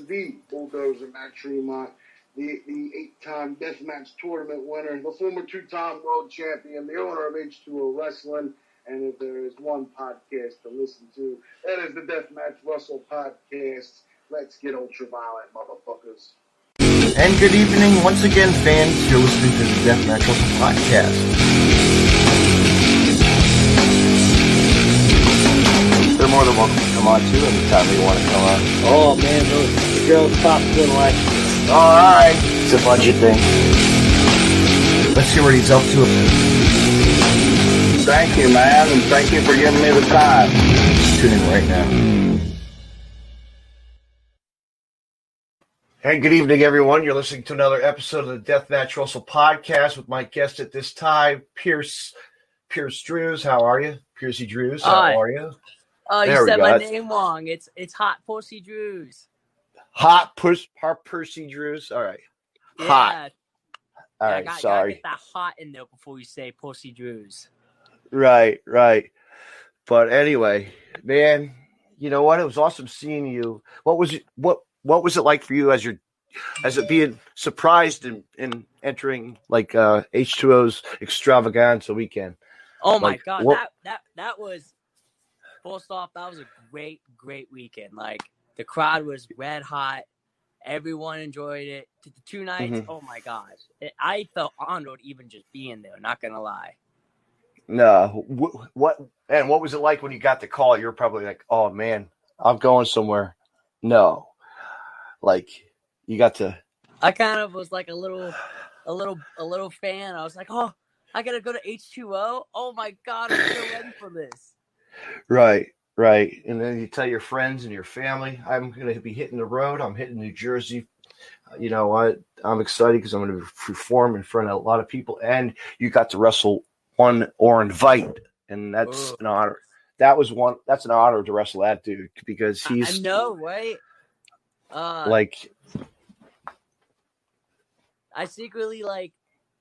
the Bulldozer Matt Tremont, the 8-time Deathmatch Tournament winner, the former 2-time world champion, the owner of H2O Wrestling. And if there is one podcast to listen to, that is the Deathmatch Russell Podcast. Let's get ultraviolet, motherfuckers. And good evening once again, fans. You're listening to the Deathmatch Russell Podcast. They're more than welcome to come on too anytime they want to come on. Oh man, those girls pop didn't like it. Alright. It's a budget thing. Let's see what he's up to. Thank you, man, and thank you for giving me the time. Tune in right now. And good evening, everyone. You're listening to another episode of the Deathmatch Russell Podcast with my guest at this time, Pierce Drews. How are you? Percy Drews, how are you? Oh, you said my name wrong. It's Hot Percy Drews. Hot Percy Drews. All right. Yeah. Hot. All yeah, right. Sorry. Gotta get that hot in there before you say Percy Drews. Right. But anyway, man, you know what? It was awesome seeing you. What was it like for you as it being surprised in entering like H2O's extravaganza weekend? Oh my God, that was first off, that was a great weekend. Like the crowd was red hot, everyone enjoyed it. The 2 nights, Oh my gosh, I felt honored even just being there. Not gonna lie. No, what was it like when you got the call? You were probably like, "Oh man, I'm going somewhere." No, like you got to. I kind of was like a little fan. I was like, "Oh, I gotta go to H2O. Oh my God, I'm so ready for this." Right. And then you tell your friends and your family, "I'm gonna be hitting the road. I'm hitting New Jersey." You know what? I'm excited because I'm going to perform in front of a lot of people, and you got to wrestle one or invite, and that's an honor. That's an honor to wrestle that dude because he's. I know, right? Like, I secretly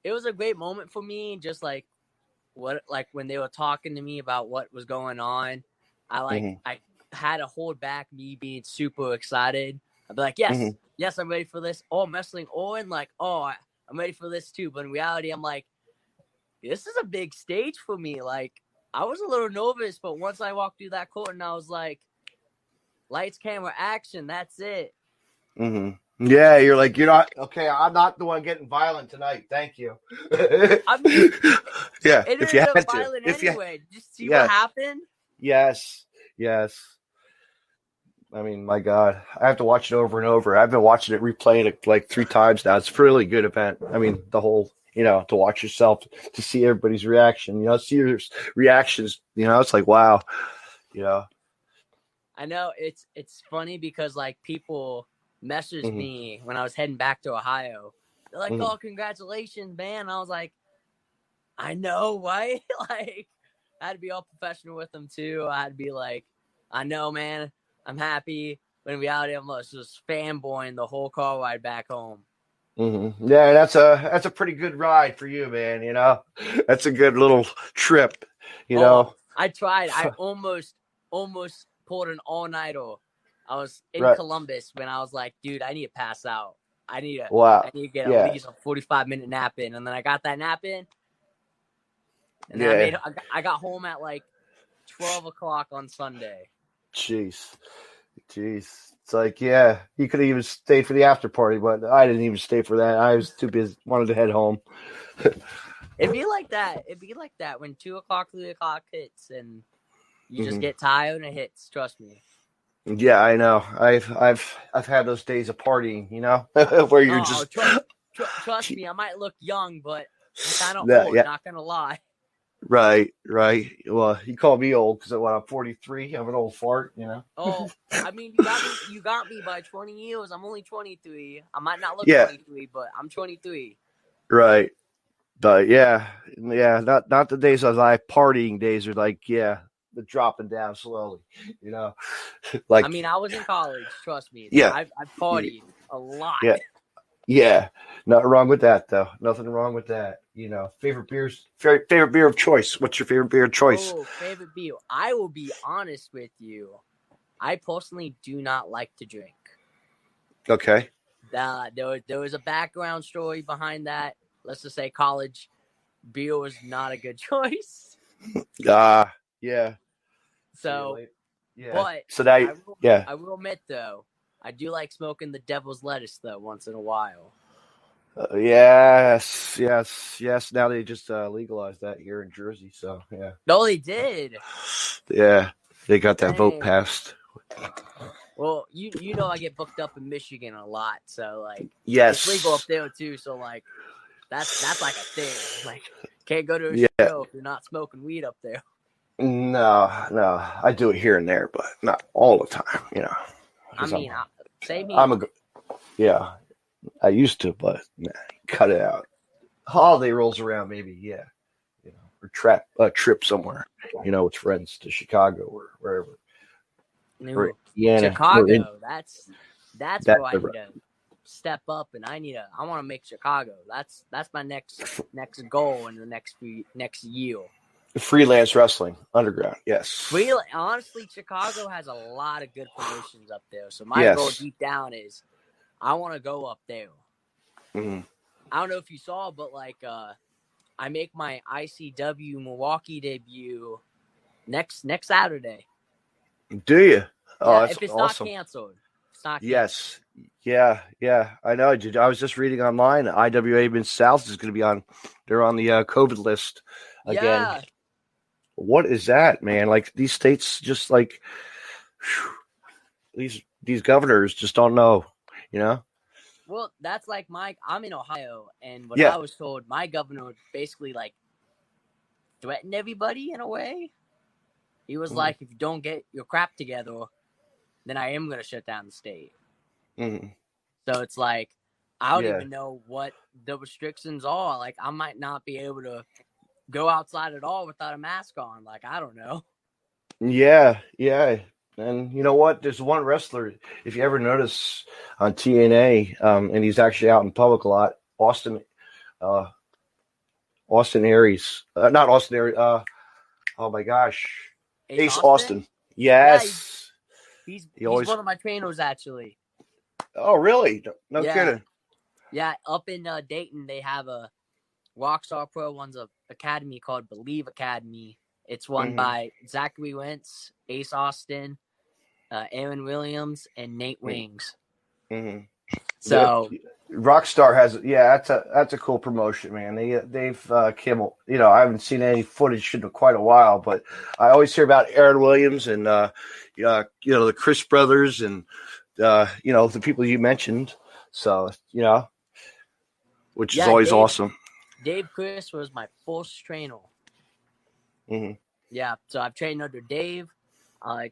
it was a great moment for me. Just like when they were talking to me about what was going on, I had to hold back me being super excited. I'd be like, yes, I'm ready for this. Oh, I'm wrestling Owen. I'm ready for this too. But in reality, I'm like, this is a big stage for me. Like, I was a little nervous, but once I walked through that court and I was like, lights, camera, action, that's it. Yeah, you're like, you're not okay. I'm not the one getting violent tonight. Thank you. I mean, yeah, it if you had violent to, anyway. Just see what happened. Yes. I mean, my God, I have to watch it over and over. I've been watching it, replaying it like 3 times now. It's a really good event. I mean, the whole, to watch yourself, to see everybody's reaction, see your reactions, it's like, wow, I know it's funny because like people messaged me when I was heading back to Ohio. They're like, "Oh, congratulations, man!" I was like, "I know, right?" Like, I had to be all professional with them too. I had to be like, "I know, man. I'm happy." But in reality, I'm just fanboying the whole car ride back home. Yeah, that's a pretty good ride for you, man. That's a good little trip. I tried. I almost pulled an all-nighter. I was in Columbus when I was like, dude, I need to pass out. I need to get at least a 45-minute nap in. And then I got that nap in. And then I got home at like 12 o'clock on Sunday. Jeez. It's like, yeah, you could have even stayed for the after party, but I didn't even stay for that. I was too busy, wanted to head home. It'd be like that when 2 o'clock, 3 o'clock hits and you just get tired and it hits. Trust me. Yeah, I know. I've had those days of partying, where you're just. Trust me, I might look young, but I'm kind of old. Not gonna lie. Right. Well, you call me old because I'm 43. I'm an old fart, Oh, I mean, you got me by 20 years. I'm only 23. I might not look 23, but I'm 23. Right. But yeah, not the days of my partying days are like, the dropping down slowly, Like, I mean, I was in college. Trust me. Yeah, I partied a lot. Yeah. Nothing wrong with that, though. Nothing wrong with that. Favorite beer of choice. What's your favorite beer of choice? Oh, favorite beer. I will be honest with you. I personally do not like to drink. Okay. There was a background story behind that. Let's just say college beer was not a good choice. Yeah. So, Yeah. but So now, I will admit though, I do like smoking the devil's lettuce though once in a while. Yes. Now they just legalized that here in Jersey. So yeah. No, they did. Yeah, they got that vote Dang. passed. Well, you know I get booked up in Michigan a lot, so like Yes. it's legal up there too. So like that's like a thing. Like can't go to a Yeah. show if you're not smoking weed up there. No, I do it here and there, but not all the time. I mean, same here. I'm a yeah. I used to, but nah, cut it out. Holiday rolls around, maybe, yeah. Or trip somewhere, with friends to Chicago or wherever. Or Indiana, Chicago. That's where I the need to step up, and I want to make Chicago. That's my next goal in the next year. freelance wrestling underground. Yes. Honestly, Chicago has a lot of good promotions up there. So my goal deep down is I want to go up there. Mm-hmm. I don't know if you saw, but like I make my ICW Milwaukee debut next Saturday. Do you? Oh, yeah, that's if it's awesome. not canceled. It's not canceled. Yes. Yeah. I know. I was just reading online. IWA Mid-South is going to be on. They're on the COVID list again. Yeah. What is that, man? Like these states, just like these governors just don't know. Well, that's like I'm in Ohio, and what I was told, my governor would basically like threaten everybody in a way. He was like, if you don't get your crap together, then I am going to shut down the state. Mm-hmm. So it's like, I don't even know what the restrictions are. Like, I might not be able to go outside at all without a mask on. Like, I don't know. Yeah. And you know what? There's one wrestler, if you ever notice on TNA, and he's actually out in public a lot, Austin Aries. Not Austin Aries. Oh my gosh. Ace Austin. Yes. Yeah, he's one of my trainers, actually. Oh, really? No kidding. Yeah, up in Dayton, they have a Rockstar Pro runs a academy called Believe Academy. It's run by Zachary Wentz, Ace Austin, Aaron Williams, and Nate Wings. Mm-hmm. So Rockstar has that's a cool promotion, man. They've Kimmel. I haven't seen any footage in quite a while, but I always hear about Aaron Williams and the Chris brothers and the people you mentioned. So which is always awesome. Dave Chris was my first trainer. Mm-hmm. Yeah, so I've trained under Dave.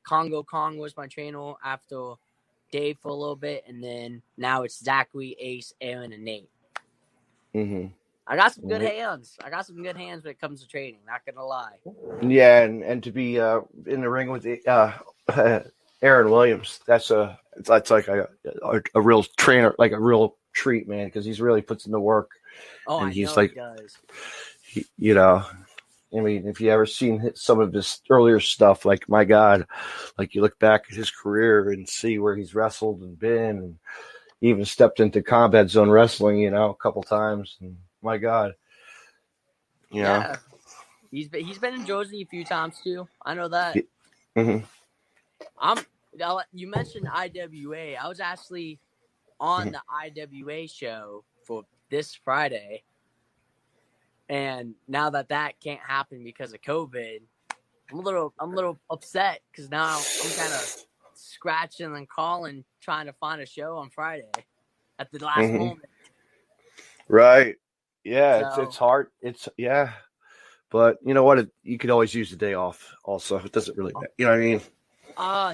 Congo Kong was my trainer after Dave for a little bit, and then now it's Zachary, Ace, Aaron, and Nate. Mm-hmm. I got some good hands. When it comes to training. Not gonna lie. Yeah, and to be in the ring with Aaron Williams, that's like a real trainer, like a real treat, man, because he's really puts in the work. Oh, and he does. I mean, if you ever seen some of his earlier stuff, like, my God, like you look back at his career and see where he's wrestled and been, and even stepped into Combat Zone Wrestling, a couple times. And my God, Yeah, he's been in Jersey a few times too. I know that. Mm-hmm. You mentioned IWA. I was actually on the IWA show for this Friday. And now that can't happen because of COVID, I'm a little upset because now I'm kind of scratching and calling, trying to find a show on Friday at the last moment. Right. Yeah, so, it's hard. But you know what? You could always use the day off. Also, it doesn't really matter. You know what I mean?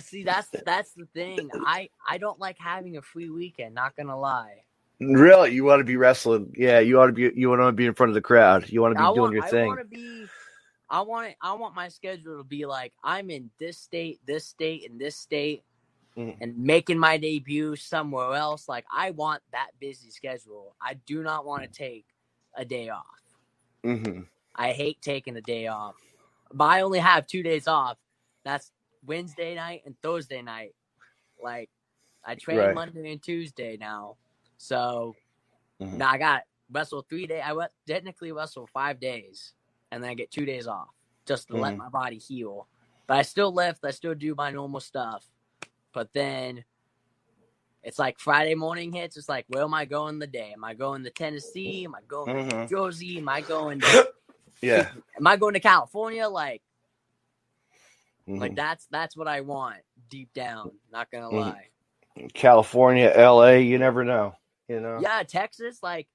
See, that's the thing. I don't like having a free weekend. Not gonna lie. Really, you want to be wrestling? Yeah, you want to be in front of the crowd. You want to be doing your thing. I want my schedule to be like I'm in this state, and this state, and making my debut somewhere else. Like I want that busy schedule. I do not want to take a day off. Mm-hmm. I hate taking a day off, but I only have 2 days off. That's Wednesday night and Thursday night. Like I train Monday and Tuesday now. So now I got wrestle 3 days. I technically wrestle 5 days, and then I get 2 days off just to let my body heal. But I still lift. I still do my normal stuff. But then it's like Friday morning hits. It's like, where am I going the day? Am I going to Tennessee? Am I going to New Jersey? Am I going to Am I going to California? Like that's what I want deep down. Not gonna lie. California, LA, you never know. You know. Yeah, Texas. Like.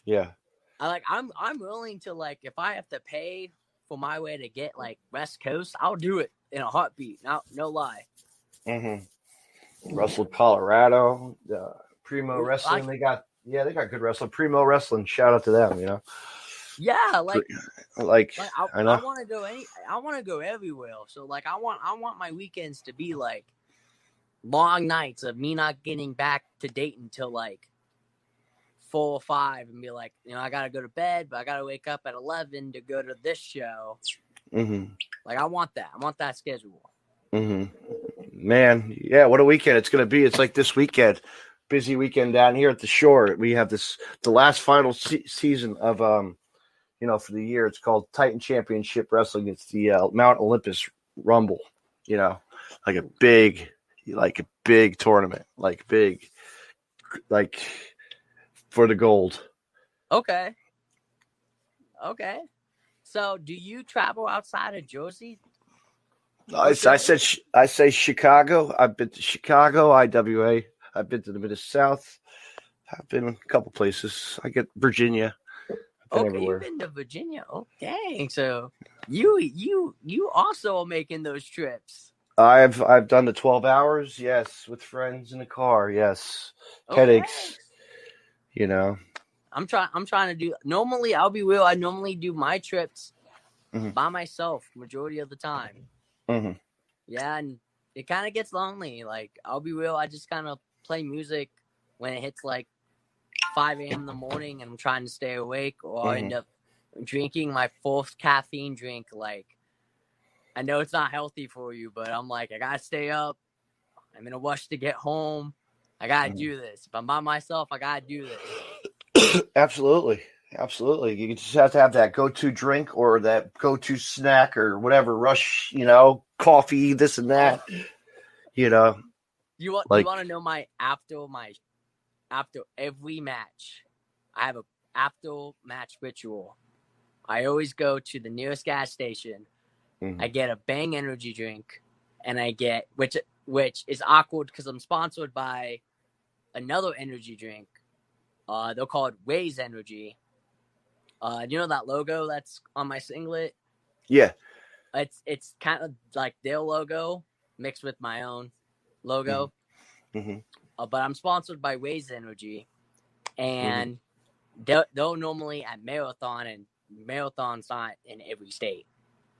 Yeah. I'm willing to, like, if I have to pay for my way to get like West Coast, I'll do it in a heartbeat. No lie. Wrestled Colorado, Primo Wrestling. They got good wrestling. Primo Wrestling. Shout out to them. You know. Yeah, I know. want to go I want to go everywhere. So like I want my weekends to be like long nights of me not getting back to Dayton till like 4 or 5 and be like, you know, I gotta go to bed, but I gotta wake up at 11 to go to this show. Like I want that. I want that schedule. Man, yeah, what a weekend it's gonna be. It's like this weekend, busy weekend down here at the shore. We have the last final season of you know, for the year. It's called Titan Championship Wrestling. It's the Mount Olympus Rumble. You know, like a big tournament, like for the gold. Okay. So, do you travel outside of Jersey? I say Chicago. I've been to Chicago, IWA. I've been to the Mid-South. I've been a couple places. I get Virginia. Okay, everywhere. You've been to Virginia. Oh, dang! So you also are making those trips. I've done the 12 hours. Yes, with friends in the car. Yes, headaches. You know. I'm trying to do. Normally, I'll be real. I normally do my trips by myself majority of the time. Yeah, and it kind of gets lonely. Like, I'll be real. I just kind of play music when it hits like 5 a.m. in the morning and I'm trying to stay awake, or I'll end up drinking my 4th caffeine drink. Like, I know it's not healthy for you, but I'm like, I gotta stay up. I'm in a rush to get home. I gotta do this. If I'm by myself, I gotta do this. Absolutely. You just have to have that go-to drink or that go-to snack or whatever. Rush, you know, coffee, this and that. You know. You want to know my after every match, I have a after match ritual. I always go to the nearest gas station. I get a Bang energy drink, and I get which is awkward because I'm sponsored by another energy drink. They're called Waze Energy. You know that logo that's on my singlet? Yeah. It's kind of like their logo mixed with my own logo. But I'm sponsored by Waze Energy, and they're normally at Marathon, and Marathon's not in every state.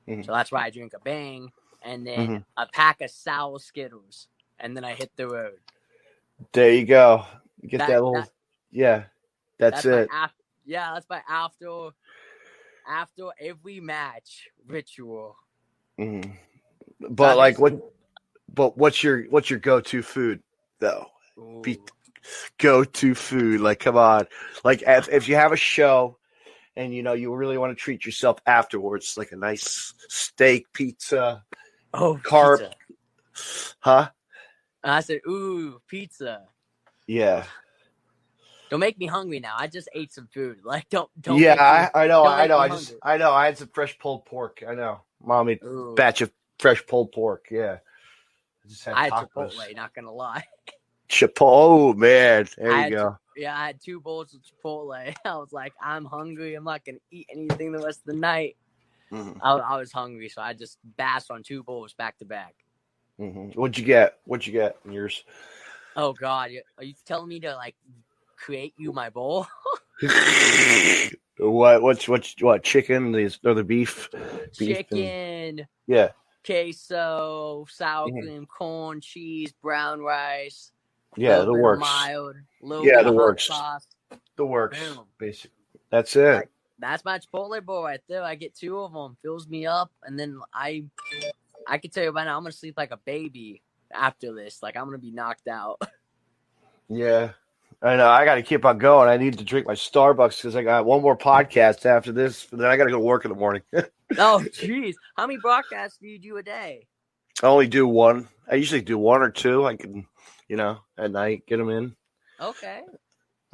So that's why I drink a Bang and then a pack of sour Skittles, and then I hit the road. There you go. Get that little, that's it. That's my after every match ritual. But what's your go-to food though? Go-to food, like, come on, like if you have a show and you know you really want to treat yourself afterwards, like a nice steak, pizza, carb, pizza. Huh? I said, ooh, pizza. Yeah. Don't make me hungry now. I just ate some food. Like, don't. Yeah, I know. I had some fresh pulled pork. I know. Mommy, batch of fresh pulled pork. Yeah. I had Chipotle, not gonna lie. Oh man, there you go. I had 2 bowls of Chipotle. I was like, I'm hungry. I'm not gonna eat anything the rest of the night. I was hungry, so I just bashed on 2 bowls back to back. What'd you get in yours? Oh God, are you telling me to like create you my bowl? What chicken? The beef? Chicken. Yeah. Queso, sour cream, corn, cheese, brown rice. Yeah, the works. Mild, the works. Sauce. The works. Boom. Basically, that's it. That's my Chipotle bowl right there. I get 2 of them, fills me up, and then I can tell you right now, I'm gonna sleep like a baby after this. Like, I'm gonna be knocked out. Yeah. I know. I got to keep on going. I need to drink my Starbucks because I got one more podcast after this. But then I got to go to work in the morning. Oh, jeez. How many broadcasts do you do a day? I only do one. I usually do one or two. I can, at night get them in. Okay.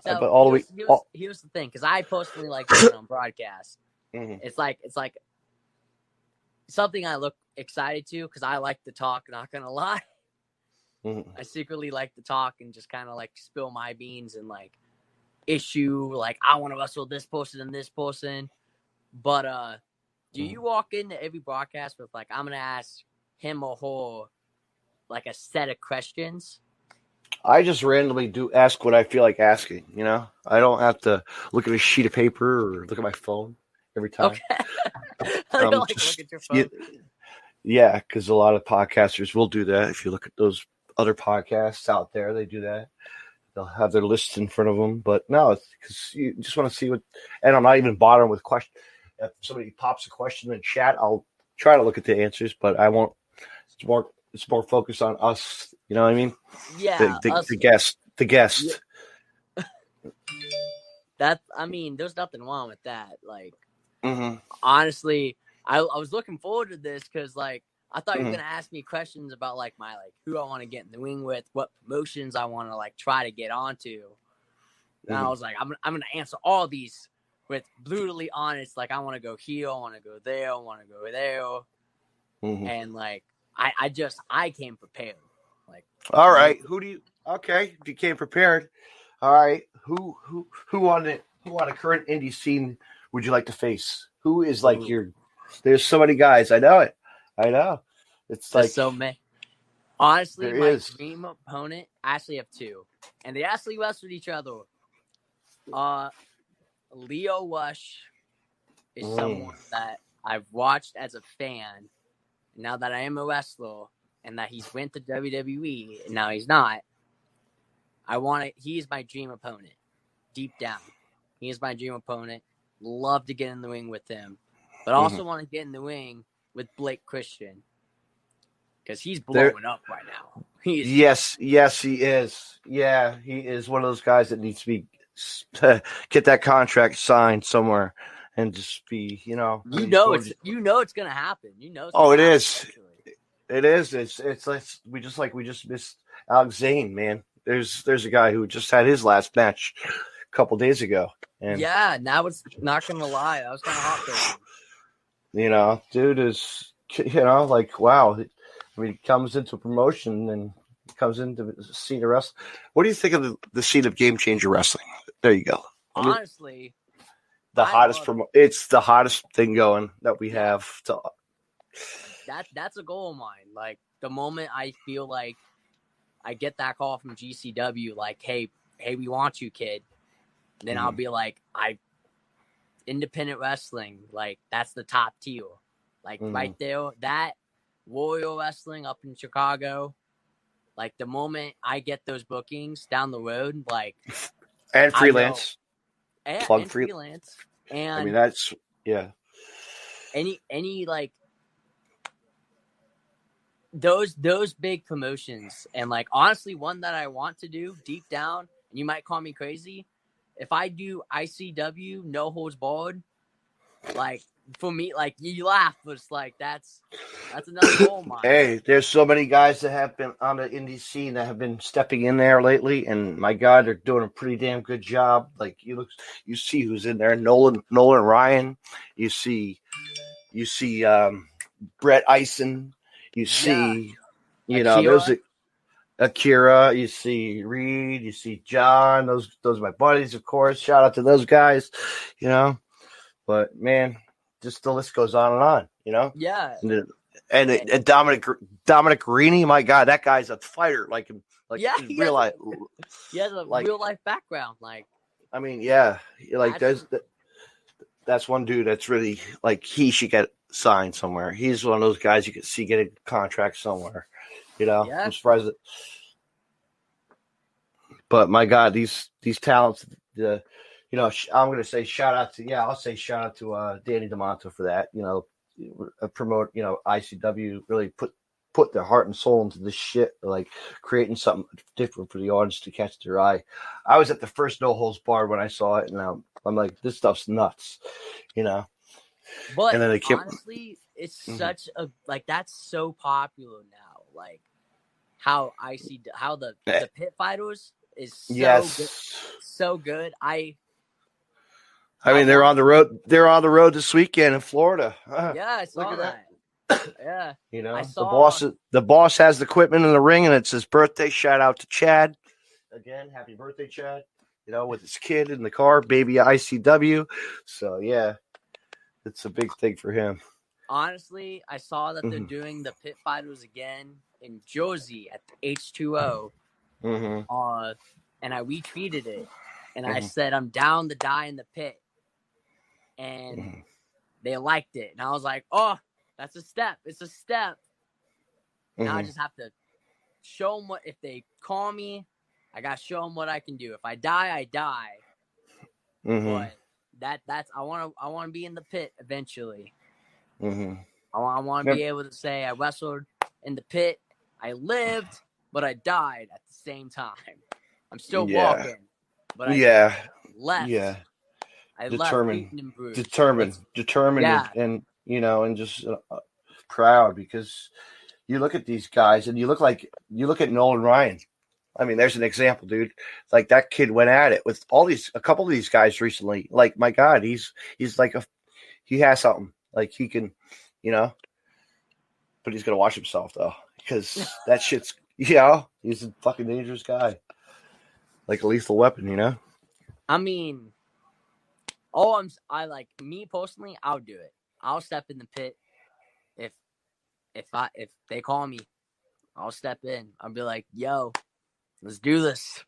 But So all the way. here's the thing, because I personally like being on broadcast. Mhm. It's like something I look excited to because I like to talk. Not gonna lie, I secretly like to talk and just kind of like spill my beans and like issue like I want to wrestle this person and this person. But do you walk into every broadcast with like I'm gonna ask him or her like a set of questions? I just randomly do ask what I feel like asking. I don't have to look at a sheet of paper or look at my phone every time. Okay. Look at your phone. Yeah, because a lot of podcasters will do that. If you look at those other podcasts out there, they do that. They'll have their lists in front of them. But no, it's because you just want to see what. And I'm not even bothering with questions. If somebody pops a question in chat, I'll try to look at the answers, but I won't. It's more focused on us. You know what I mean? Yeah, the guest. Yeah. There's nothing wrong with that. Like, honestly, I was looking forward to this because, like, I thought you were gonna ask me questions about like my who I want to get in the ring with, what promotions I want to like try to get onto. And I was like, I'm gonna answer all these with brutally honest. Like, I want to go here, I want to go there, I want to go there, and like I came prepared. Like, all right, you came prepared. All right, who on a current indie scene would you like to face? Who is like there's so many guys. I know. It's there's like so many. Honestly, my dream opponent, I actually have two, and they actually wrestled each other. Leo Rush is someone that I've watched as a fan. Now that I am a wrestler, and that he's went to WWE, and now he's not. He's my dream opponent. Deep down, he is my dream opponent. Love to get in the ring with him, but also want to get in the ring with Blake Christian because he's blowing up right now. Yes, he is. Yeah, he is one of those guys that needs to get that contract signed somewhere and just be, it's gonna happen. It is. It is. It's like we just missed Alex Zane, man. There's a guy who just had his last match a couple days ago. And now it's not gonna lie, I was kind of heartbroken. Dude is like wow. I mean, he comes into a promotion and comes into the scene of wrestling. What do you think of the scene of Game Changer Wrestling? There you go. Honestly, it's the hottest thing going that we have. That's a goal of mine. Like, the moment I feel like I get that call from GCW, like, hey, we want you, kid. Then I'll be like, independent wrestling, like, that's the top tier. Like, right there, that Warrior Wrestling up in Chicago, like, the moment I get those bookings down the road, like, and freelance, and freelance, and I mean that's any like those big promotions, and like honestly, one that I want to do deep down, and you might call me crazy, if I do ICW no holds barred, like. For me, like, you laugh, but it's like that's another goal of mine. Hey, there's so many guys that have been on the indie scene that have been stepping in there lately, and my God, they're doing a pretty damn good job. Like, you see who's in there: Nolan Ryan. You see Brett Eisen. You see, there's Akira. You see Reed. You see John. Those are my buddies, of course. Shout out to those guys. But man. Just the list goes on and on, Yeah. And Dominic Guarini, my God, that guy's a fighter. Like in real life. He has a real life background. Like, I mean, yeah, like that's one dude that's really like he should get signed somewhere. He's one of those guys you could see get a contract somewhere. Yeah. I'm surprised that. But my God, these talents. I'm going to say shout out to Danny DeMonto for that. Promote, ICW really put put their heart and soul into this shit, like creating something different for the audience to catch their eye. I was at the first No Holds Barred when I saw it, and I'm like, this stuff's nuts, you know. But and then they kept, honestly, it's such a like that's so popular now. Like how the pit fighters is so good. I mean, they're on the road. They're on the road this weekend in Florida. Yeah, I saw Look at that. Yeah, you know, I saw the boss has the equipment in the ring, and it's his birthday. Shout out to Chad again. Happy birthday, Chad. You know, with his kid in the car, baby ICW. So yeah, it's a big thing for him. Honestly, I saw that they're doing the pit fighters again in Jersey at the H2O. And I retweeted it, and I said I'm down to die in the pit, and they liked it, and I was like, oh, that's a step. It's a step. Now I just have to show them if they call me, I gotta show them what I can do. If I die, I die. But that's I want to be in the pit eventually. I want to be able to say I wrestled in the pit. I lived, but I died at the same time. I'm still walking, but I left. Yeah. I determined, yeah. and you know, and just proud because you look at these guys and you look at Nolan Ryan. I mean, there's an example, dude. Like that kid went at it with a couple of these guys recently. Like, my God, he's like he has something. Like he can, you know, but he's gonna watch himself though because that shit's, you know, he's a fucking dangerous guy, like a lethal weapon, you know. I mean, I like me personally. I'll do it. I'll step in the pit if they call me. I'll step in. I'll be like, yo, let's do this.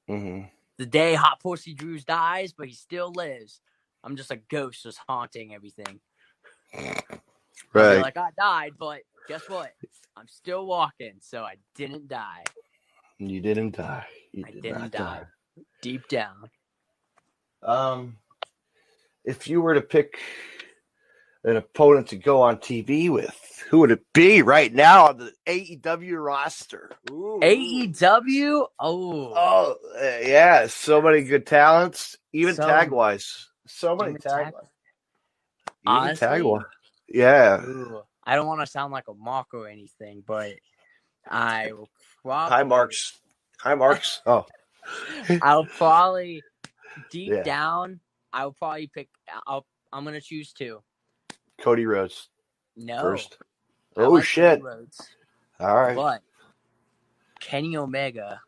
The day Hot Percy Drews dies, but he still lives. I'm just a ghost just haunting everything. Right. Like, I died, but guess what? I'm still walking, so I didn't die. You didn't die. I didn't die. Deep down. If you were to pick an opponent to go on TV with, who would it be right now on the AEW roster? Ooh. AEW? Oh, yeah. So many good talents, even tag-wise. So many tag-wise. Even tag-wise. Yeah. Ooh. I don't want to sound like a mock or anything, but I will probably... Hi, Marks. Oh. I'll probably, deep down, I'll probably pick... I'm going to choose two. Cody Rhodes. No. First. Oh, shit. All right. But Kenny Omega,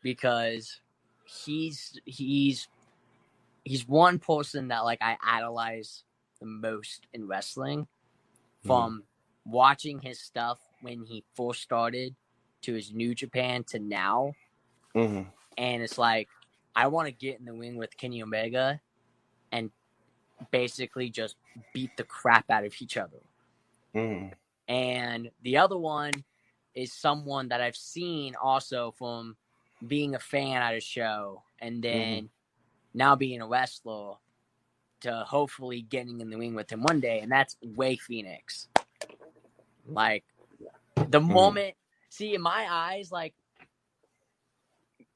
because he's one person that like I idolize the most in wrestling, from watching his stuff when he first started to his New Japan to now. And it's like, I want to get in the ring with Kenny Omega and basically just beat the crap out of each other. And the other one is someone that I've seen also from being a fan at a show and then now being a wrestler to hopefully getting in the ring with him one day, and that's Way Phoenix. Like, the moment, see, in my eyes, like,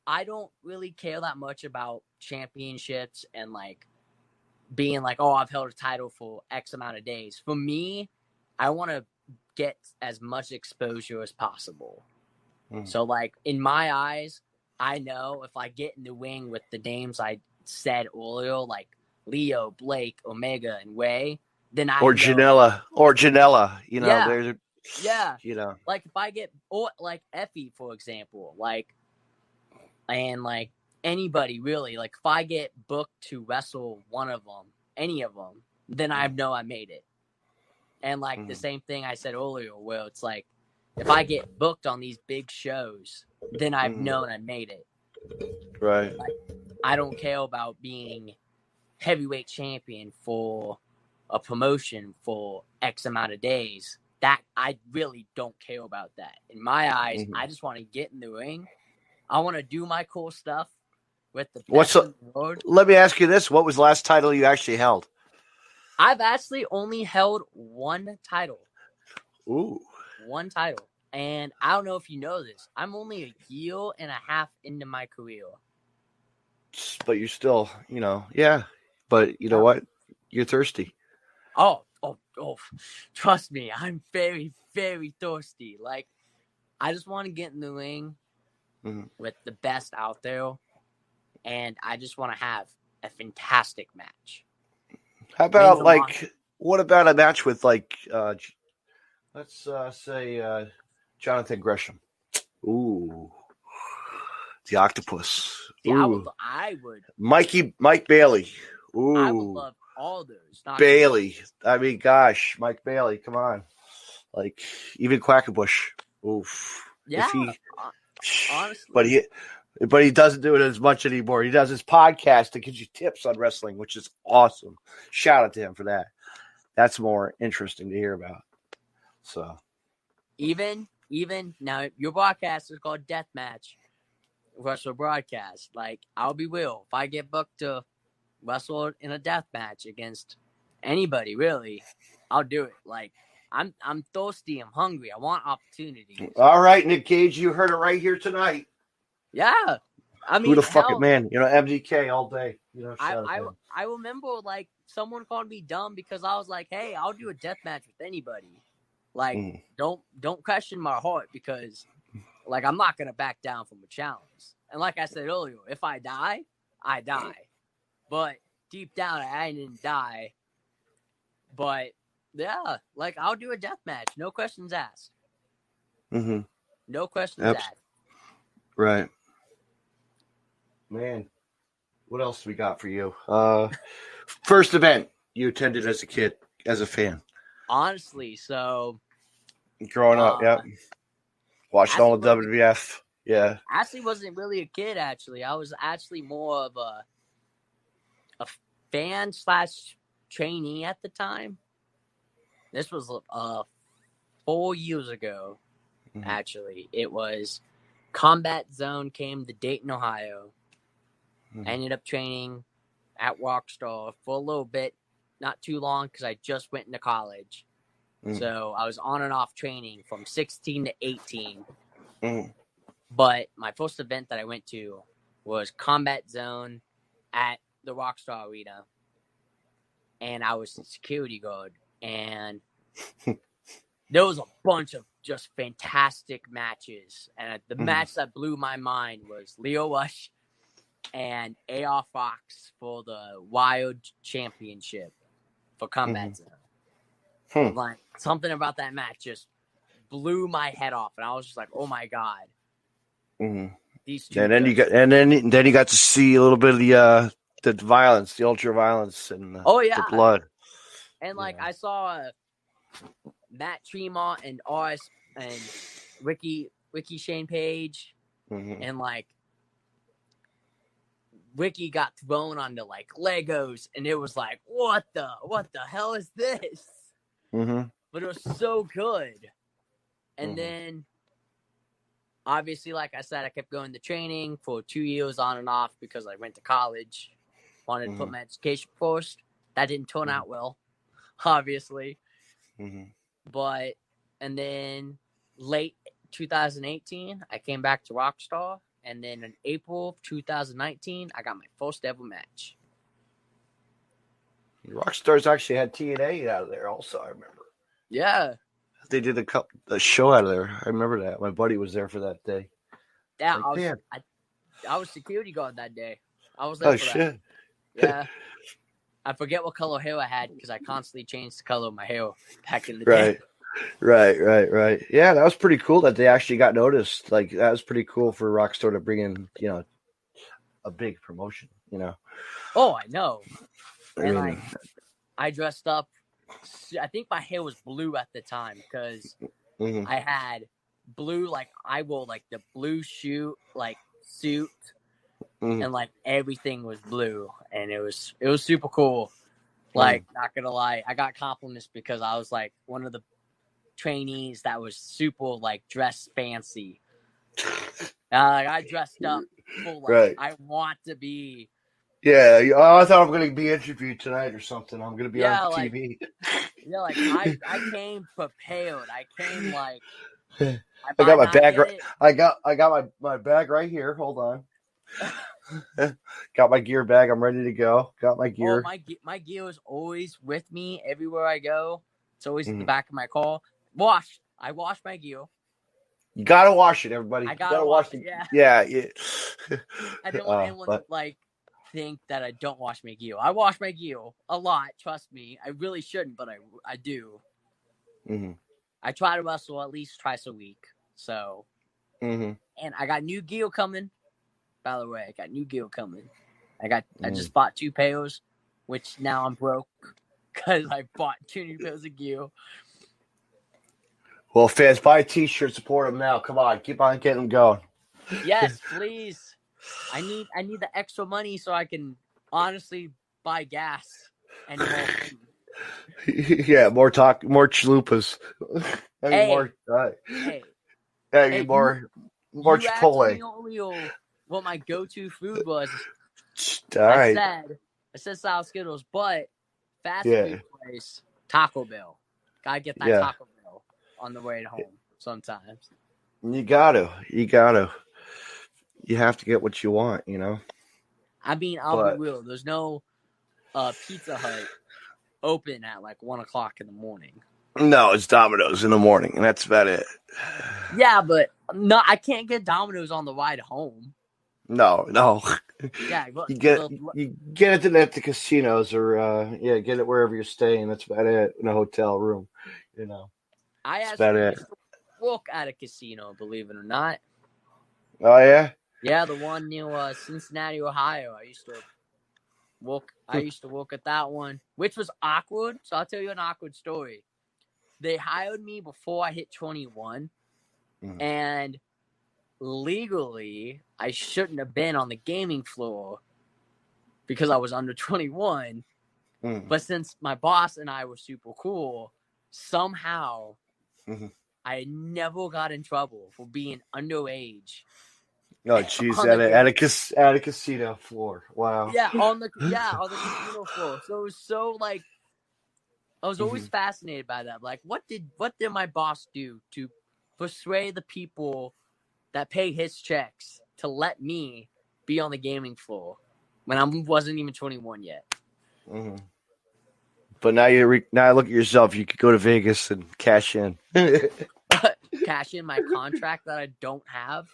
I don't really care that much about championships and, like, being like, oh, I've held a title for X amount of days. For me, I want to get as much exposure as possible. So, like, in my eyes, I know if I get in the ring with the names I said earlier, like Leo, Blake, Omega, and Way, then I know. Janela, you know, there's you know, like if I get, or like Effie, for example, like, and like anybody really, like if I get booked to wrestle one of them, any of them, then I know I made it. And like the same thing I said earlier, where it's like, if I get booked on these big shows, then I've known I made it. Right. Like, I don't care about being heavyweight champion for a promotion for X amount of days. That I really don't care about that. In my eyes, I just want to get in the ring. I want to do my cool stuff with the best in the world. Let me ask you this. What was the last title you actually held? I've actually only held one title. Ooh. one title. And I don't know if you know this. I'm only a year and a half into my career. But you're still, yeah. But you know what? You're thirsty. Oh, trust me, I'm very, very thirsty. Like, I just want to get in the ring with the best out there, and I just want to have a fantastic match. How about what about a match with let's say Jonathan Gresham? Ooh, the Octopus. See, Ooh. I would. Mike Bailey. Ooh, I would love all those. Bailey. I mean, gosh, Mike Bailey. Come on, like even Quackenbush. Oof. Yeah. Honestly, but he doesn't do it as much anymore. He does his podcast that gives you tips on wrestling, which is awesome. Shout out to him for that. That's more interesting to hear about. So, even now, your broadcast is called Deathmatch Wrestle Broadcast. Like, I'll be real. If I get booked to wrestle in a death match against anybody, really, I'll do it. Like, I'm thirsty. I'm hungry. I want opportunities. All right, Nick Gage, you heard it right here tonight. Yeah, I mean, who the fucking man? MDK all day. I remember like someone called me dumb because I was like, "Hey, I'll do a death match with anybody." Like, don't question my heart because, like, I'm not gonna back down from a challenge. And like I said earlier, if I die, I die. But deep down, I didn't die. But yeah, like, I'll do a death match, no questions asked. No questions asked. Right. Man, what else we got for you? First event you attended as a kid, as a fan. Honestly, so growing up, yeah, watched all the WWF. Yeah, actually wasn't really a kid. Actually, I was actually more of a fan / trainee at the time. This was 4 years ago. Actually, it was Combat Zone came to Dayton, Ohio. I ended up training at Rockstar for a little bit, not too long because I just went into college. So I was on and off training from 16 to 18. But my first event that I went to was Combat Zone at the Rockstar Arena. And I was the security guard. And there was a bunch of just fantastic matches. And the match that blew my mind was Leo Rush and AR Fox for the Wild Championship for Combat Zone. Like, something about that match just blew my head off, and I was just like, "Oh my god!" These two. And then you got to see a little bit of the violence, the ultra violence, and the blood. And like, I saw Matt Tremont and RS and Ricky Shane Page, and like, Ricky got thrown onto like Legos, and it was like, what the hell is this? But it was so good. And then, obviously, like I said, I kept going to training for 2 years on and off because I went to college. Wanted to put my education first. That didn't turn out well, obviously. But, and then late 2018, I came back to Rockstar. And then in April of 2019, I got my first ever match. Rockstars actually had TNA out of there also, I remember. Yeah. They did a show out of there. I remember that. My buddy was there for that day. Yeah, I was security guard that day. I was there for shit. That. Yeah. I forget what color hair I had because I constantly changed the color of my hair back in the day. Right. Yeah, that was pretty cool that they actually got noticed. Like, that was pretty cool for Rockstar to bring in, a big promotion, Oh, I know. And I dressed up. I think my hair was blue at the time because I had blue, like, I wore like the blue suit, and like everything was blue, and it was super cool. Like, not gonna lie, I got compliments because I was like one of the trainees that was super like dressed fancy. Like, I dressed up full, like, I want to be. Yeah, I thought I'm going to be interviewed tonight or something. I'm going to be on TV. Yeah, like I came prepared. I came like I I got might my not bag. get it. I got my bag right here. Hold on. Got my gear bag. I'm ready to go. Got my Oh, gear. my gear is always with me everywhere I go. It's always at the Mhm. back of my car. I wash my gear. You gotta wash it, everybody. I You gotta gotta wash wash it. the. Yeah. Yeah. I didn't want anyone But like think that I don't wash my gear. I wash my gear a lot. Trust me. I really shouldn't, but I do. mhm. I try to wrestle at least twice a week. So, Mhm. and I got new gear coming. By the way, I got new gear coming. I Mm. just bought 2 pairs, which now I'm broke because I bought 2 new pairs of gear. Well, fans, buy a T-shirt. Support them now. Come on, keep on getting them going. Yes, please. I need the extra money so I can honestly buy gas and more food. Yeah, more chalupas. I mean, Hey, more. I hey, mean, more you asked me Chipotle. earlier what my go-to food was. All I right. said South Skittles, but fast Yeah. food place, Taco Bell. Gotta get that Yeah. Taco Bell on the way home sometimes. You gotta. You have to get what you want. I mean, I'll be But real. There's no Pizza Hut open at like 1:00 in the morning. no, it's Domino's in the morning, and that's about it. Yeah, but no, I can't get Domino's on the ride home. No. Yeah, but You get it at the casinos or get it wherever you're staying. That's about it. In a hotel room, I That's about actually it. used to work at a casino, believe it or not. Oh yeah. Yeah, the one near Cincinnati, Ohio. I used to work at that one, which was awkward. So I'll tell you an awkward story. They hired me before I hit 21, and legally I shouldn't have been on the gaming floor because I was under 21. But since my boss and I were super cool, somehow I never got in trouble for being underage. Oh jeez, on the at a casino floor. Wow. on the casino floor. So it was so like I was always fascinated by that. Like, what did my boss do to persuade the people that pay his checks to let me be on the gaming floor when I wasn't even 21 yet? But now look at yourself. You could go to Vegas and cash in. Cash in my contract that I don't have.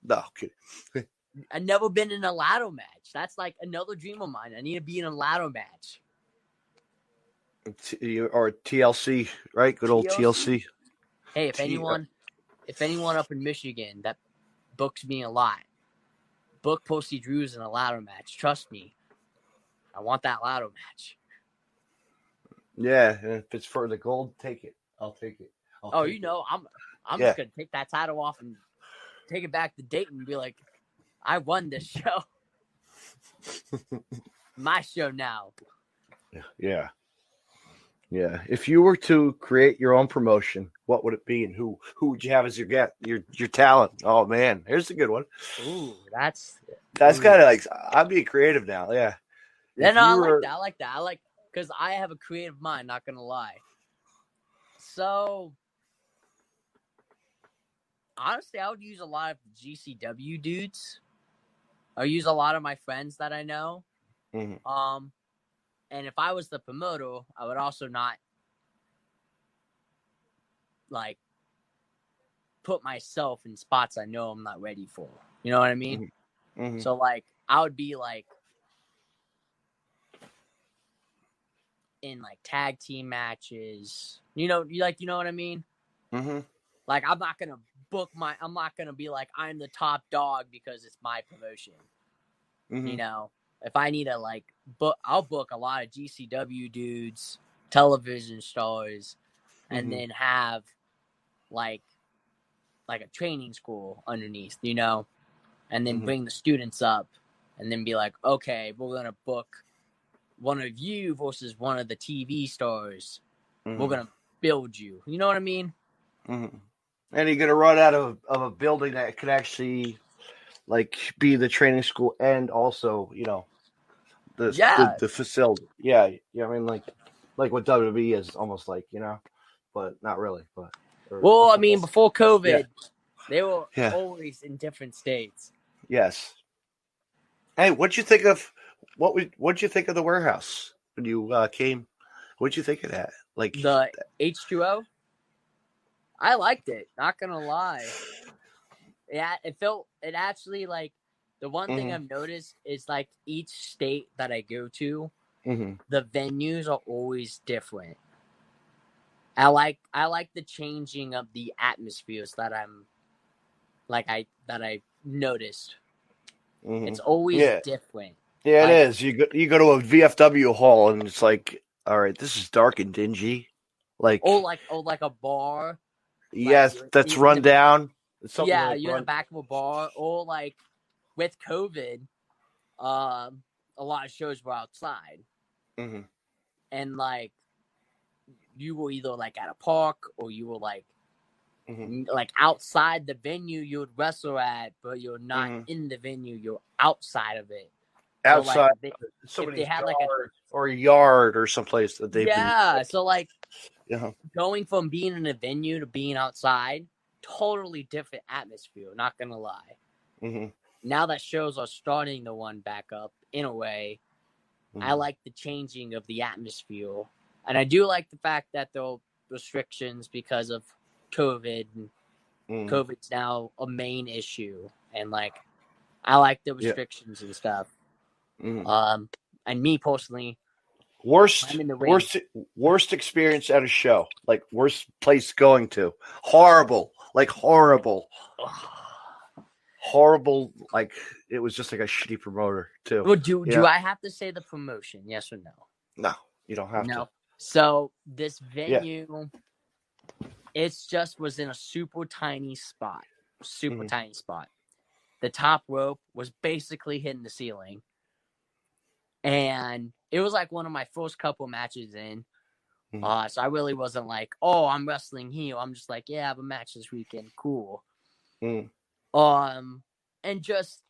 No, kidding. I've never been in a ladder match. That's like another dream of mine. I need to be in a ladder match. Or TLC, right? Good old TLC. Hey, if anyone up in Michigan that books me a lot, book Percy Drews in a ladder match. Trust me, I want that ladder match. Yeah, and if it's for the gold, take it. I'll take it. I'm just gonna take that title off and take it back to Dayton and be like, I won this show. My show now. Yeah. If you were to create your own promotion, what would it be, and who would you have as your guest, your talent? Oh man, here's a good one. Ooh, that's kind of like I'm being creative now. Yeah. Yeah, no, I like that. I like because I have a creative mind. Not gonna lie. So honestly, I would use a lot of GCW dudes. I would use a lot of my friends that I know. And if I was the promoter, I would also not like put myself in spots I know I'm not ready for. You know what I mean? So like I would be like in like tag team matches. You know what I mean? Like I'm not gonna be like I'm the top dog because it's my promotion. You know, if I need to like book, I'll book a lot of GCW dudes, television stars, and then have like a training school underneath, and then bring the students up and then be like, okay, we're going to book one of you versus one of the TV stars. We're going to build you. You know what I mean? And you're going to run out of a building that could actually like be the training school and also, the facility. Yeah. I mean, like, like what WWE is almost like, but not really. But well, I mean, before COVID, Yeah. they were Yeah. always in different states. Yes. Hey, what'd you think of what'd you think of the warehouse when you came? What'd you think of that? Like The H2O, I liked it. Not gonna lie. Yeah, it actually like the one thing I've noticed is like each state that I go to, the venues are always different. I like the changing of the atmospheres that I noticed. It's always different. Yeah, like, it is. You go to a VFW hall and it's like, all right, this is dark and dingy. Like a bar. Yes, that's run down. Yeah, you're in the back of a bar, or like with COVID, a lot of shows were outside, and like you were either like at a park or you were like outside the venue you would wrestle at, but you're not in the venue, you're outside of it. Outside, so like, if they had like a yard or someplace that they've been, so like going from being in a venue to being outside, totally different atmosphere. Not gonna lie. Now that shows are starting to one back up in a way, I like the changing of the atmosphere, and I do like the fact that there are restrictions because of COVID. And COVID's now a main issue, and like I like the restrictions and stuff. And me personally, worst experience at a show, like worst place going to, horrible, like it was just like a shitty promoter too. Well, do I have to say the promotion? Yes or no? No, you don't have to. So this venue, it's just was in a super tiny spot. The top rope was basically hitting the ceiling. And it was like one of my first couple matches in. So I really wasn't like, oh, I'm wrestling here. I'm just like, yeah, I have a match this weekend. Cool. And just,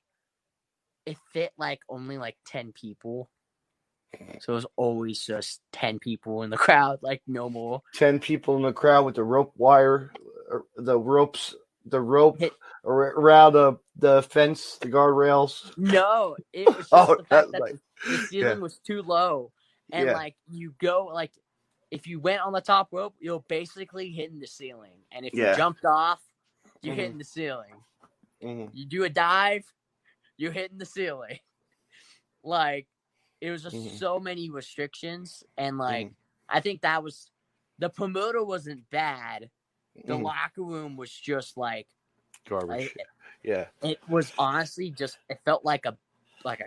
it fit like only like 10 people. So it was always just 10 people in the crowd, like no more. 10 people in the crowd with the rope wire, the rope around the fence, the guardrails. No, it was just the fact that the ceiling was too low. And like you go, like if you went on the top rope, you're basically hitting the ceiling. And if you jumped off, you're hitting the ceiling. You do a dive, you're hitting the ceiling. Like, it was just so many restrictions. And like, I think that was, the promoter wasn't bad. The locker room was just like garbage. It was honestly just, it felt like a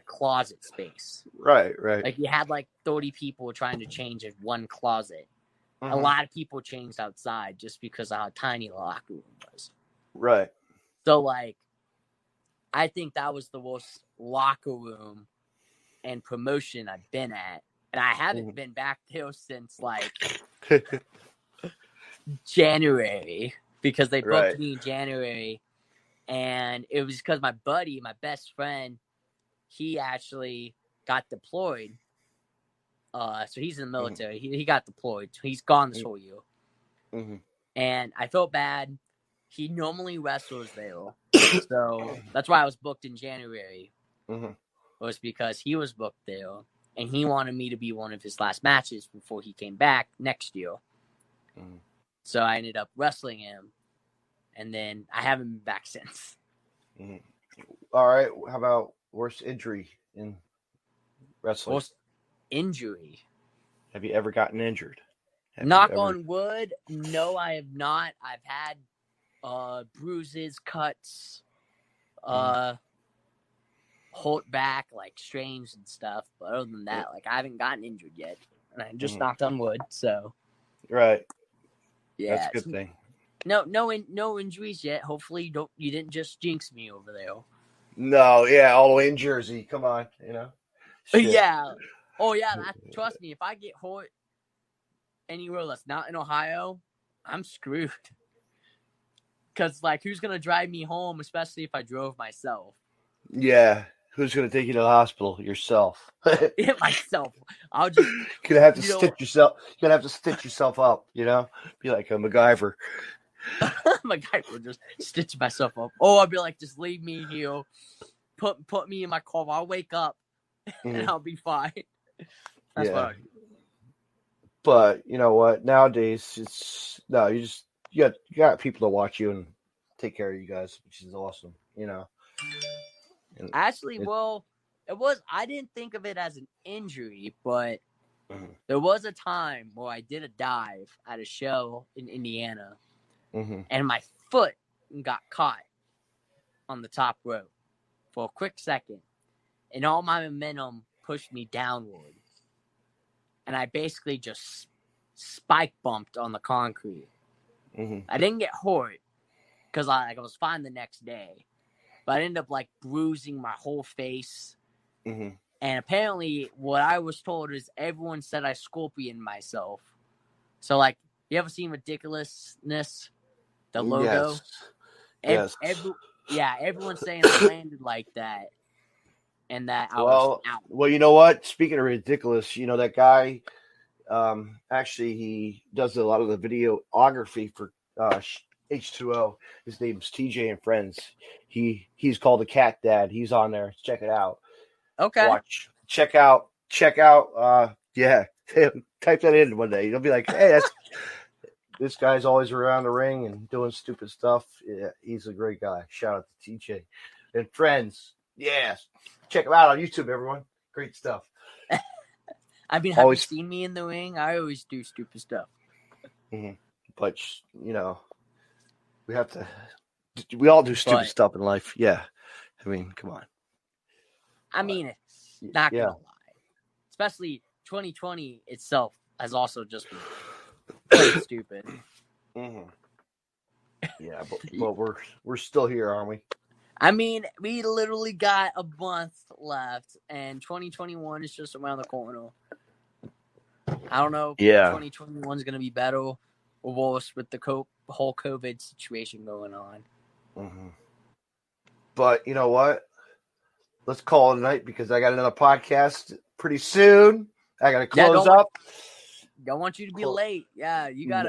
closet space. Right. Like you had like 30 people trying to change in one closet. A lot of people changed outside just because of how tiny the locker room was. Right. So like, I think that was the worst locker room and promotion I've been at. And I haven't been back there since like January, because they booked me in January. And it was because my buddy, my best friend, he actually got deployed. So he's in the military. He got deployed. He's gone this whole year. And I felt bad. He normally wrestles there. So that's why I was booked in January. Was because he was booked there. And he wanted me to be one of his last matches before he came back next year. So I ended up wrestling him. And then I haven't been back since. All right. How about worst injury in wrestling? Worst injury? Have you ever gotten injured? Knock on wood. No, I have not. I've had bruises, cuts, hold back, like strains and stuff. But other than that, like I haven't gotten injured yet. And I just knocked on wood, so. Right. Yeah. That's a good thing. No injuries yet. Hopefully you didn't just jinx me over there. No, yeah, all the way in Jersey. Come on, Shit. Yeah. Oh yeah, trust me, if I get hurt anywhere that's not in Ohio, I'm screwed. Cause like who's gonna drive me home, especially if I drove myself? Yeah. Who's going to take you to the hospital? Yourself. Myself. I'll just Gonna have to stitch yourself. You're gonna have to stitch yourself up. You know, be like a MacGyver. MacGyver will just stitch myself up. Oh, I'll be like, just leave me here. Put me in my car. I'll wake up and I'll be fine. That's what I do. But you know what? Nowadays, you got people to watch you and take care of you guys, which is awesome. You know. And actually, I didn't think of it as an injury, but there was a time where I did a dive at a show in Indiana, and my foot got caught on the top rope for a quick second, and all my momentum pushed me downward, and I basically just spike bumped on the concrete. I didn't get hurt because I was fine the next day. But I ended up like bruising my whole face. And apparently what I was told is everyone said I scorpioned myself. So like, you ever seen Ridiculousness? The logo? Yes. Everyone's saying I landed like that. And that I was out. Well, you know what? Speaking of ridiculous, you know, that guy, actually he does a lot of the videography for H2O. His name's TJ and Friends. He's called the Cat Dad. He's on there. Check it out. Okay. Check out. Type that in one day. You'll be like, hey, this guy's always around the ring and doing stupid stuff. Yeah, he's a great guy. Shout out to TJ and Friends. Yes. Check him out on YouTube, everyone. Great stuff. I mean, have you seen me in the ring? I always do stupid stuff. But, you know, we all do stupid stuff in life. Yeah. I mean, come on. I mean, not going to lie. Especially 2020 itself has also just been stupid. Yeah, but we're still here, aren't we? I mean, we literally got a month left, and 2021 is just around the corner. I don't know if 2021 is going to be better or worse with the whole COVID situation going on. But you know what? Let's call it a night because I got another podcast pretty soon. I got to close up. Don't want you to be late. Yeah, you got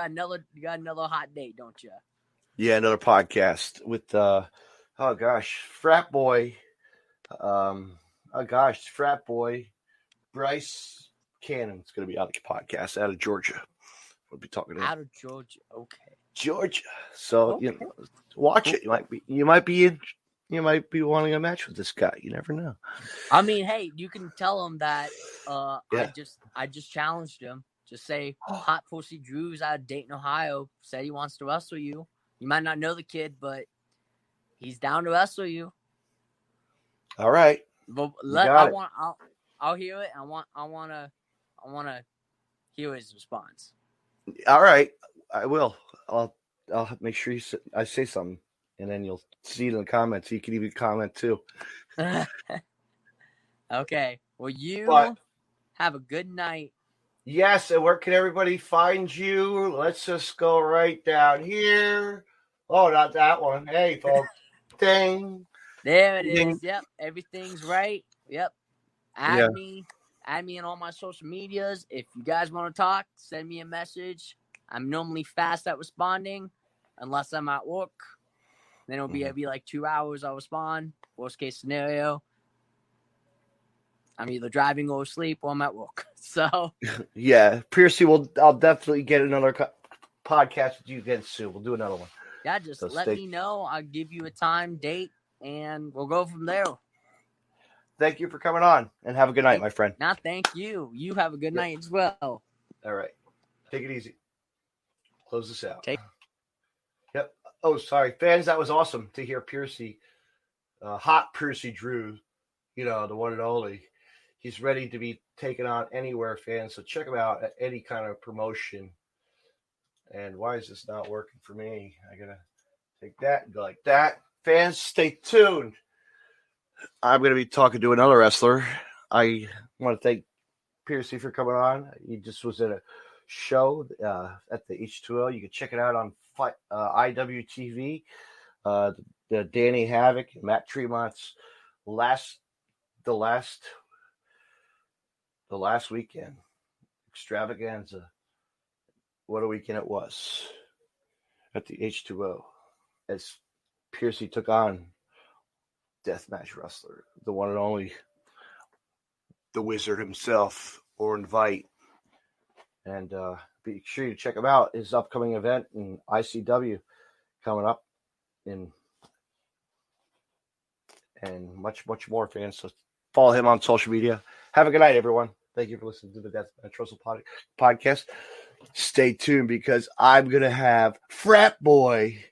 another hot date, don't you? Yeah, another podcast with frat boy. Frat boy Bryce Cannon's going to be on the podcast out of Georgia. We'll be talking out of Georgia. Okay. Georgia. So you know, watch it. You might be wanting a match with this guy. You never know. I mean, hey, you can tell him that I just challenged him. Just say Hot Percy Drew's out of Dayton, Ohio. Said he wants to wrestle you. You might not know the kid, but he's down to wrestle you. All right. But I'll hear it. I want to hear his response. All right, I will. I'll make sure I say something, and then you'll see it in the comments. You can even comment too. Okay. Well, have a good night. Yes, and where can everybody find you? Let's just go right down here. Oh, not that one. Hey, folks. Ding. There it is. Yep. Everything's right. Yep. Add me on all my social medias. If you guys want to talk, send me a message. I'm normally fast at responding unless I'm at work. Then it'll be like 2 hours I'll respond. Worst case scenario, I'm either driving or asleep or I'm at work. So yeah, Percy, I'll definitely get another podcast with you again soon. We'll do another one. Yeah, let me know. I'll give you a time, date, and we'll go from there. Thank you for coming on, and have a good night, my friend. Thank you. You have a good night as well. All right. Take it easy. Close this out. Yep. Oh, sorry. Fans, that was awesome to hear Percy, hot Percy Drew, you know, the one and only. He's ready to be taken on anywhere, fans, so check him out at any kind of promotion. And why is this not working for me? I got to take that and go like that. Fans, stay tuned. I'm going to be talking to another wrestler. I want to thank Percy for coming on. He just was at a show at the H2O. You can check it out on IWTV. The Danny Havoc and Matt Tremont's the last weekend extravaganza. What a weekend it was at the H2O as Percy took on deathmatch wrestler, the one and only, the Wizard himself, Orin Veidt. And be sure you check him out. His upcoming event in ICW coming up and much more, fans. So follow him on social media. Have a good night, everyone. Thank you for listening to the Deathmatch Wrestle podcast. Stay tuned because I'm going to have Frat Boy.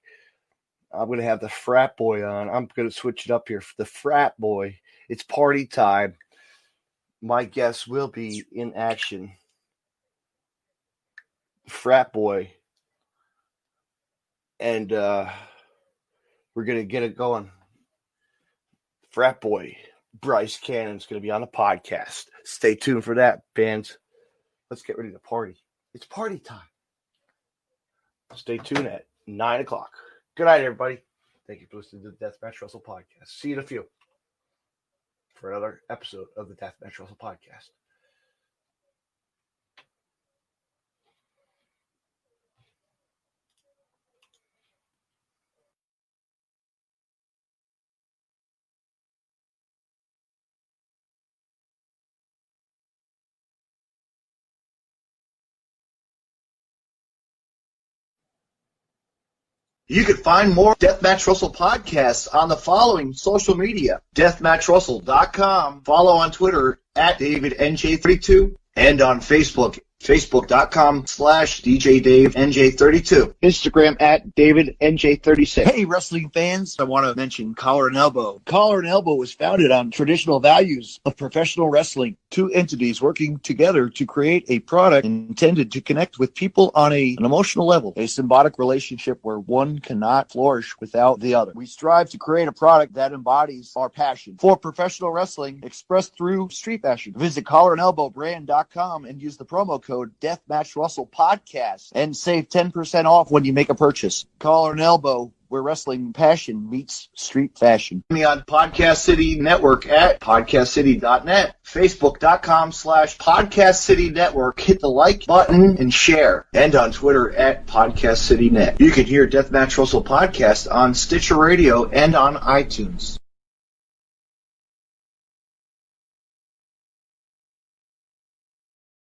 I'm going to have the Frat Boy on. I'm going to switch it up here. The Frat Boy. It's party time. My guest will be in action. Frat Boy. And we're going to get it going. Frat Boy Bryce Cannon's going to be on the podcast. Stay tuned for that, fans. Let's get ready to party. It's party time. Stay tuned at 9 o'clock. Good night, everybody. Thank you for listening to the Deathmatch Wrestle podcast. See you in a few for another episode of the Deathmatch Wrestle podcast. You can find more Deathmatch Russell podcasts on the following social media: deathmatchrussell.com, follow on Twitter at DavidNJ32, and on Facebook, facebook.com/DJDaveNJ32. Instagram at DavidNJ36. Hey, wrestling fans, I want to mention Collar and Elbow. Collar and Elbow was founded on traditional values of professional wrestling. Two entities working together to create a product intended to connect with people on an emotional level, a symbiotic relationship where one cannot flourish without the other. We strive to create a product that embodies our passion for professional wrestling expressed through street fashion. Visit collarandelbowbrand.com and use the promo code Deathmatch Russell Podcast and save 10% off when you make a purchase. Collar and Elbow, where wrestling passion meets street fashion. Me on Podcast City Network at podcastcity.net, facebook.com/Podcast City Network. Hit the like button and share. And on Twitter at Podcast City Net. You can hear Deathmatch Russell Podcast on Stitcher Radio and on iTunes.